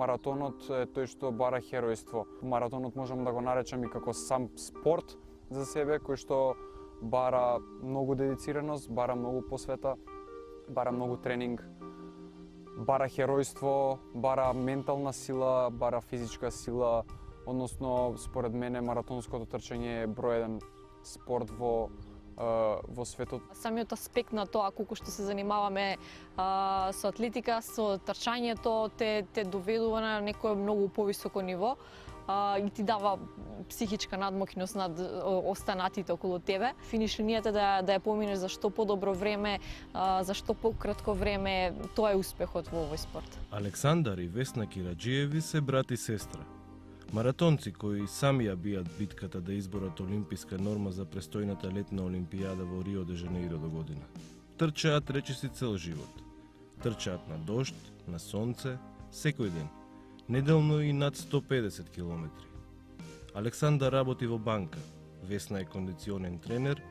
маратонот е тој што бара херојство. Маратонот можам да го наречам и како сам спорт за себе, кој што бара многу дедицираност, бара многу посвета, бара многу тренинг, бара херојство, бара ментална сила, бара физичка сила, односно според мене маратонското трчање е број еден спорт во светот. Самиот аспект на тоа колку што се занимаваме со атлетика, со трчањето те доведува на некое многу повисоко ниво и ти дава психичка надмокност над останатите околу тебе. Финиш линијата да ја поминеш за што подобро време, за што пократко време, тоа е успехот во овој спорт. Александар и Весна Кираџиеви се брат и сестра. Маратонци кои сами ја бијат битката да изборат олимписка норма за престојната летна олимпијада во Рио де Жанеиро до година. Трчаат речиси цел живот. Трчаат на дожд, на сонце, секој ден. Неделно и над 150 километри. Александар работи во банка, Весна е кондиционен тренер,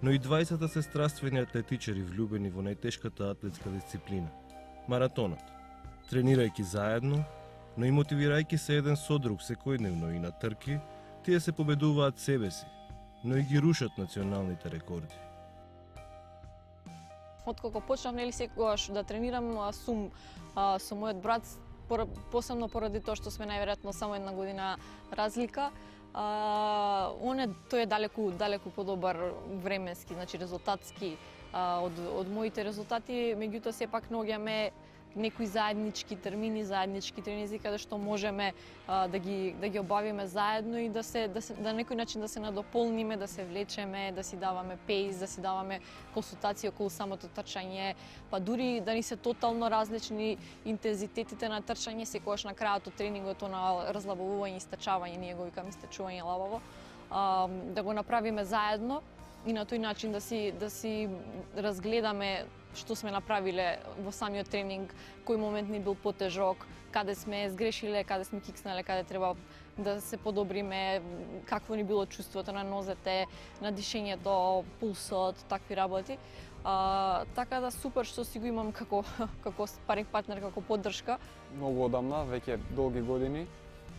но и двајцата се страствени атлетичари влюбени во најтешката атлетска дисциплина – маратонот. Тренирајќи заедно, но и мотивирајќи се еден со друг секојдневно и на трки, тие се победуваат себе си, но и ги рушат националните рекорди. Откако почнав секогаш да тренирам сум со мојот брат, посебно поради тоа што сме најверојатно само една година разлика. Тој е далеку подобар временски, значи резултатски од моите резултати, меѓутоа сепак наоѓаме некои заеднички термини, заеднички тренинзи каде што можеме да ги обавиме заедно и да на некој начин да се надополниме, да се влечеме, да си даваме пейс, да си даваме консултации околу самото трчање, па дури да ни се тотално различни интензитетите на трчање, секогаш на крајот од тренингот на разлабавување и стачавање, ние го викаме стачување лабаво, да го направиме заедно и на тој начин да си разгледаме што сме направиле во самиот тренинг, кој момент ни бил потежок, каде сме сгрешиле, каде сме кикснале, каде треба да се подобриме, какво ни било чувството на нозете, на дишењето, пулсот, такви работи. Така да супер што си го имам како спаринг партнер, како поддршка. Многу одамна, веќе долги години,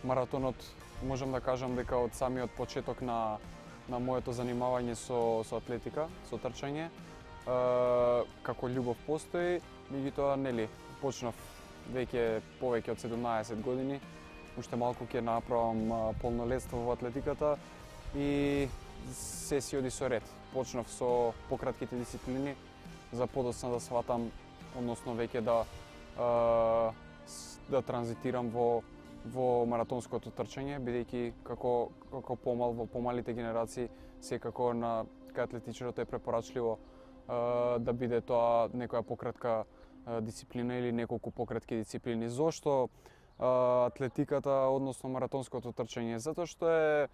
маратонот можам да кажам дека од самиот почеток на моето занимавање со атлетика, со трчање, како љубов постои, меѓутоа нели почнав повеќе од 17 години, уште малку ќе направам полнолетство во атлетиката и се си оди со ред. Почнав со пократките дисциплини за подоцна да сватам, односно веќе да транзитирам во маратонското трчање, бидејќи како помал во помалите генерации секако на кај атлетичарот е препорачливо да биде тоа некоја пократка дисциплина или неколку пократки дисциплини. Зошто атлетиката, односно маратонското трчање? Затоа што е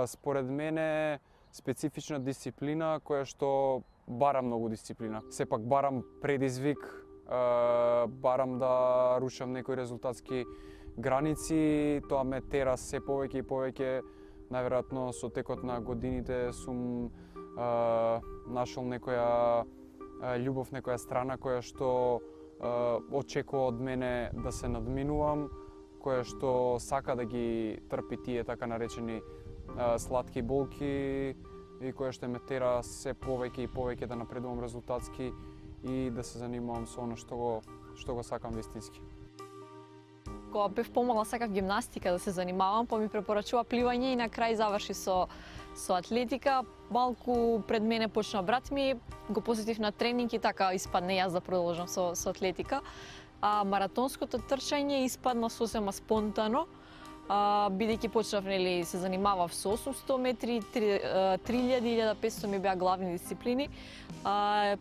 според мене специфична дисциплина која што бара многу дисциплина. Сепак барам предизвик, барам да рушам некои резултатски граници, тоа ме тера се повеќе и повеќе. Најверојатно со текот на годините сум нашол некоја љубов, некоја страна која што очекува од мене да се надминувам, која што сака да ги трпи тие така наречени сладки болки и која што ме тера се повеќе и повеќе да напредувам резултатски и да се занимавам со оно што го сакам вистински. Кога бев помала сакав гимнастика да се занимавам, па ми препорачува пливање и на крај заврши со атлетика. Малку пред мене почна брат ми, го посетив на тренинг и така испадне јас да продолжам со атлетика. А маратонското трчање испадна сосема спонтано, бидејќи почнав се занимавав со 800 метри, 3000, 1500 ми беа главни дисциплини.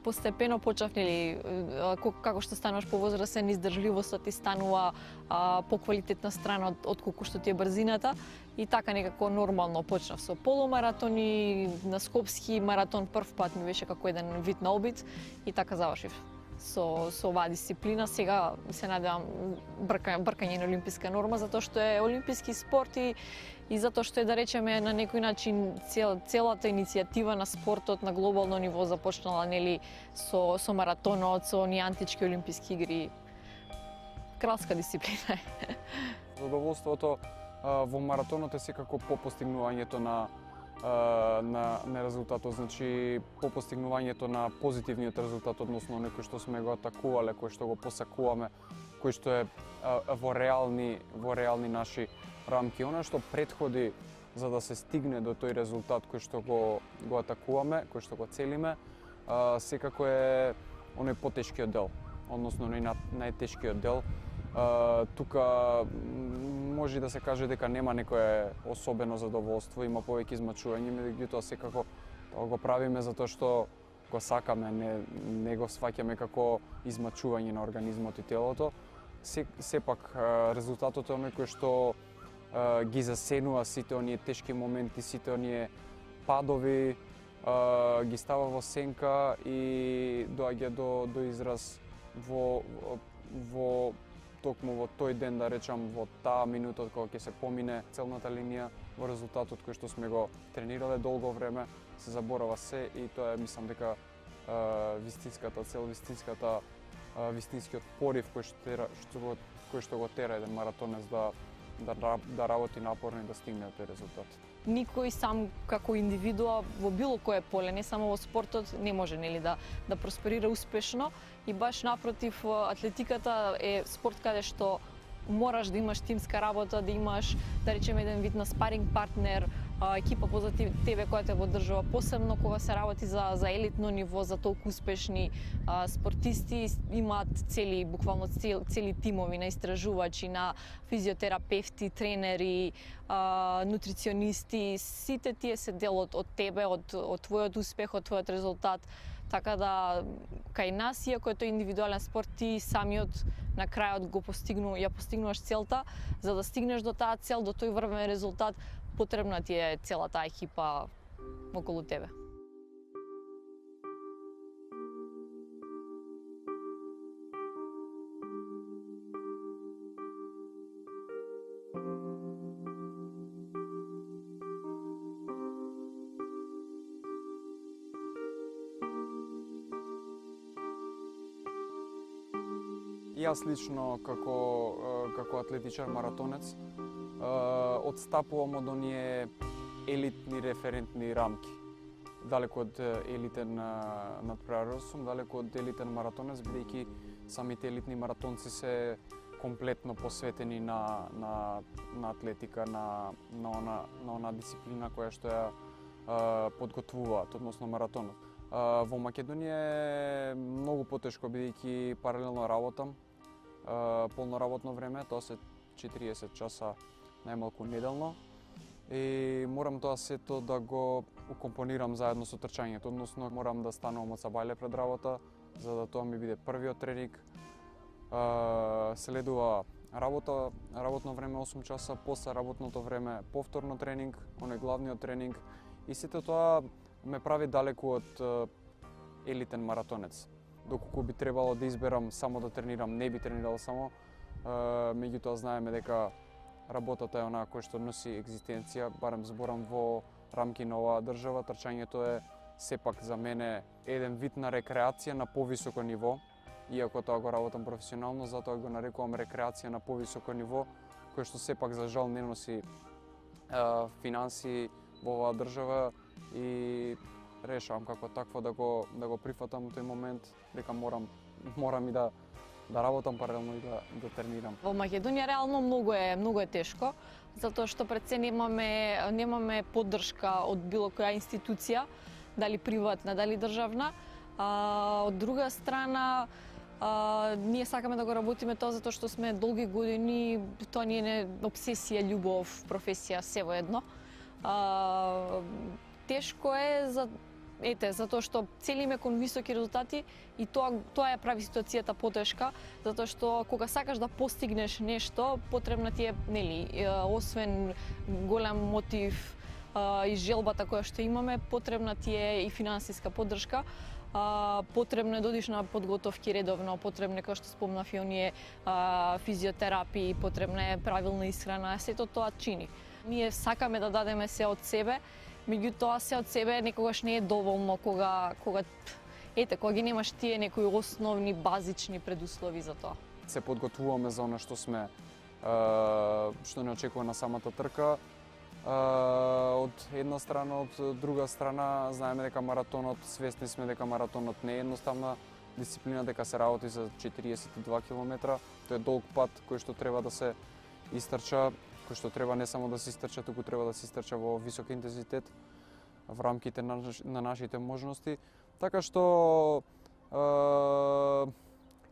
Постепено почнав како што стануваш повозрасен, издржливоста ти станува поквалитетна страна отколку што ти е брзината и така некако нормално почнав со полумаратони, на скопски маратон прв пат ми беше како еден вид на обид и така завршив со оваа дисциплина. Сега се надевам бркање на олимписка норма, затоа што е олимписки спорт и затоа што е, да речеме, на некој начин целата иницијатива на спортот на глобално ниво започнала со маратонот, со оние антички олимписки игри. кралска дисциплина е. Задоволството во маратонот е секако по постигнувањето на резултатот, значи по постигнувањето на позитивниот резултат, односно некој што сме го атакувале, кој што го посакуваме, кој што е во реални наши рамки. Она што претходи за да се стигне до тој резултат кој што го атакуваме, кој што го целиме, секако е оној потешкиот дел, односно најтешкиот дел. Тука може да се каже дека нема некое особено задоволство, има повеќе измачување, меѓутоа секако го правиме затоа што го сакаме, не го сваќаме како измачување на организмот и телото. Сепак резултатот е оној кој што ги засенува сите оние тешки моменти, сите оние падови, ги става во сенка и доаѓа до израз во токму во тој ден, да речам, во таа минута кога ќе се помине целната линија, во резултатот кој што сме го тренирале долго време, се заборава се и тоа е, мислам дека вистинската цел, вистинскиот порив кој што го тера еден маратонец да работи напорно и да стигне до тој резултат. Никој сам како индивидуа во било кое поле, не само во спортот, не може да просперира успешно и баш напротив, атлетиката е спорт каде што мораш да имаш тимска работа, да имаш, да речеме, еден вид на спаринг партнер, екипа позад тебе која те поддржува, посебно кога се работи за елитно ниво, за толку успешни спортисти, имаат буквално цели тимови на истражувачи, на физиотерапевти, тренери, нутриционисти, сите тие се дел од тебе, од твојот успех, од твојот резултат. Така да, кај нас, иако е тој индивидуален спорт, ти самиот на крајот ја постигнуваш целта. За да стигнеш до таа цел, до тој врвен резултат, потребна ти е целата екипа околу тебе. Јас лично како атлетичар маратонец одстапувам од оние елитни референтни рамки. Далеко од елитен надпреварувач сум, далеко од елитен маратонец, бидејќи самите елитни маратонци се комплетно посветени на атлетика, на она дисциплина која што ја подготвуваат, односно маратонот. Во Македонија е многу потешко, бидејќи паралелно работам, полно работно време, тоа се 40 часа најмалку неделно и морам тоа сето да го укомпонирам заедно со трчањето, односно морам да станувам од сабајле пред работа, за да тоа ми биде првиот тренинг. Следува работно време 8 часа, после работното време повторно тренинг, оној главниот тренинг и сето тоа ме прави далеку од елитен маратонец. Доколку би требало да изберам само да тренирам, не би тренирал само, меѓутоа знаеме дека работата е онаа која што носи екзистенција, барем зборам во рамки на оваа држава. Трчањето е сепак за мене еден вид на рекреација на повисоко ниво, иако тоа го работам професионално, затоа го нарекувам рекреација на повисоко ниво, кој што сепак за жал не носи финанси во оваа држава и решавам како такво да го прифатам тој момент, дека морам и да работам паралелно и да тренирам. Во Македонија реално многу е тешко, затоа што пред се немаме поддршка од било која институција, дали приватна, дали државна. Од друга страна, ние сакаме да го работиме тоа затоа што сме долги години, тоа ни е обсесија, љубов, професија, се во едно. Тешко е затоа што целиме кон високи резултати и тоа ја прави ситуацијата потешка, затоа што кога сакаш да постигнеш нешто, потребна ти е, освен голем мотив и желбата која што имаме, потребна ти е и финансиска поддршка. Потребно е да одиш на подготовки редовно, потребно е, како што спомнав, и оние физиотерапии, потребна е правилна исхрана, сето тоа чини. Ние сакаме да дадеме се од себе, меѓутоа се од себе некогаш не е доволно кога ги немаш тие некои основни, базични предуслови за тоа. се подготвуваме за она што сме што не очекува на самата трка. Од една страна, од друга страна, знаеме дека маратонот, свесни сме дека маратонот не е едноставна дисциплина, дека се работи за 42 км. Тоа е долг пат кој што треба да се истрча, кој што треба не само да се истрча, туку треба да се истрча во висок интензитет в рамките на нашите можности. Така што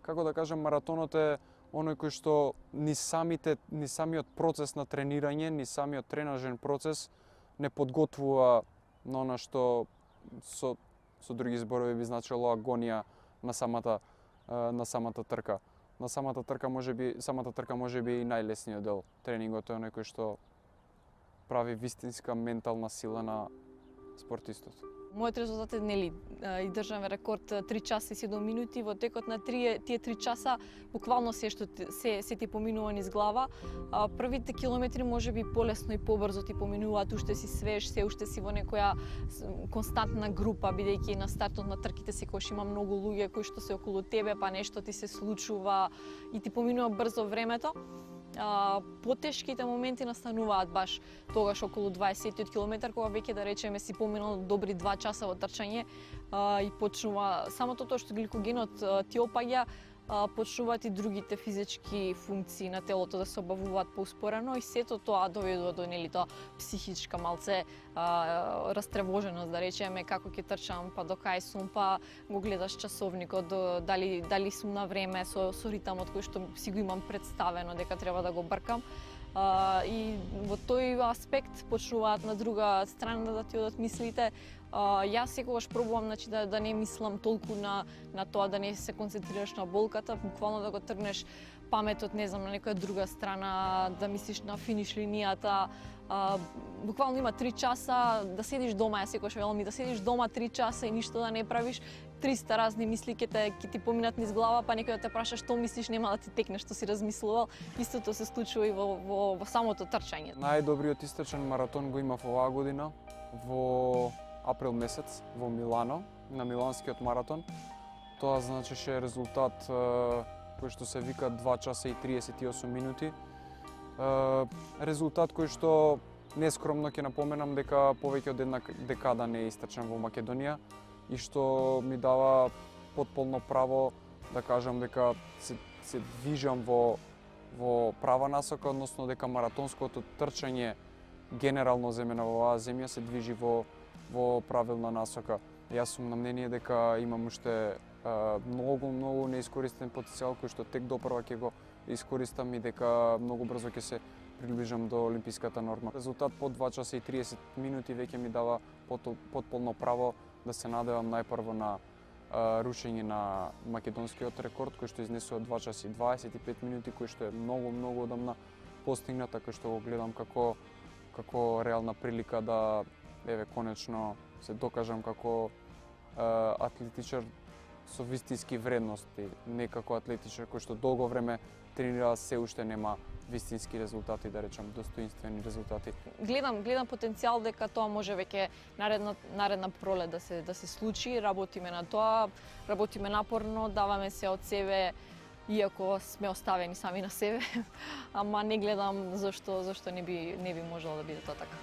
како да кажам, маратонот е оној кој што ни самиот процес на тренирање, ни самиот тренажен процес не подготвува на она што со други зборови би значило агонија на самата трка. На самата трка можеби и најлесниот дел. Тренингот е оној кој што прави вистинска ментална сила на спортистот. Мојот резултат е и држаме рекорд 3 часа и 7 минути. Во текот на тие 3 часа буквално се ти поминува низ глава. Првите километри можеби полесно и побрзо ти поминуваат, уште си свеж, се уште си во некоја константна група, бидејќи на стартот на трките секогаш има многу луѓе кои што се околу тебе, па нешто ти се случува и ти поминува брзо времето. Потешките моменти настануваат баш тогаш околу 20 километар, кога веќе да речеме си поминал добри 2 часа во трчање и почнува самото тоа што гликогенот ти опаѓа, почнуваат и другите физички функции на телото да се обавуваат поуспорено и сето тоа доведува до тоа психичка малце растревоженост, да речеме, како ќе трчам, па до кај сум, па го гледаш часовникот, дали сум на време со ритамот кој што си го имам представено дека треба да го бркам. И во тој аспект почнуваат на друга страна да ти одат мислите. Јас секогаш пробувам, значи, да не мислам толку на тоа, да не се концентрираш на болката, буквално да го тргнеш паметот, не знам, на некоја друга страна, да мислиш на финиш линијата. Буквално има 3 часа да седиш дома, јас секогаш велам, да седиш дома 3 часа и ништо да не правиш, 300 разни мисли ќе ти поминат низ глава, па некој да те праша што мислиш, нема да ти текне што си размислувал. Истото се случува и во самото трчање. Најдобриот истрчан маратон го имав оваа година во април месец во Милано, на Миланскиот маратон. Тоа значеше резултат кој што се вика 2 часа и 38 минути. Резултат кој што нескромно ќе напоменам дека повеќе од една декада не е истрчан во Македонија и што ми дава потполно право да кажам дека се движам во права насока, односно дека маратонското трчање генерално земено во оваа земја се движи во правилна насока. Јас сум на мнение дека имам уште многу неискористен потенцијал кој што тек допрва ќе го искористам и дека многу брзо ќе се приближам до олимписката норма. Резултат по 2 часа и 30 минути веќе ми дава потполно право да се надевам најпрво на рушење на македонскиот рекорд кој што изнесува 2 часа и 25 минути, кој што е многу одамна постигната, кој што го гледам како реална прилика да конечно се докажам како атлетичар со вистински вредности, не како атлетичар кој што долго време тренира, се уште нема вистински резултати, да речам, достоинствени резултати. Гледам потенцијал дека тоа може веќе наредна пролет да се случи, работиме на тоа, работиме напорно, даваме се од себе, иако сме оставени сами на себе, ама не гледам зашто не би можело да биде тоа така.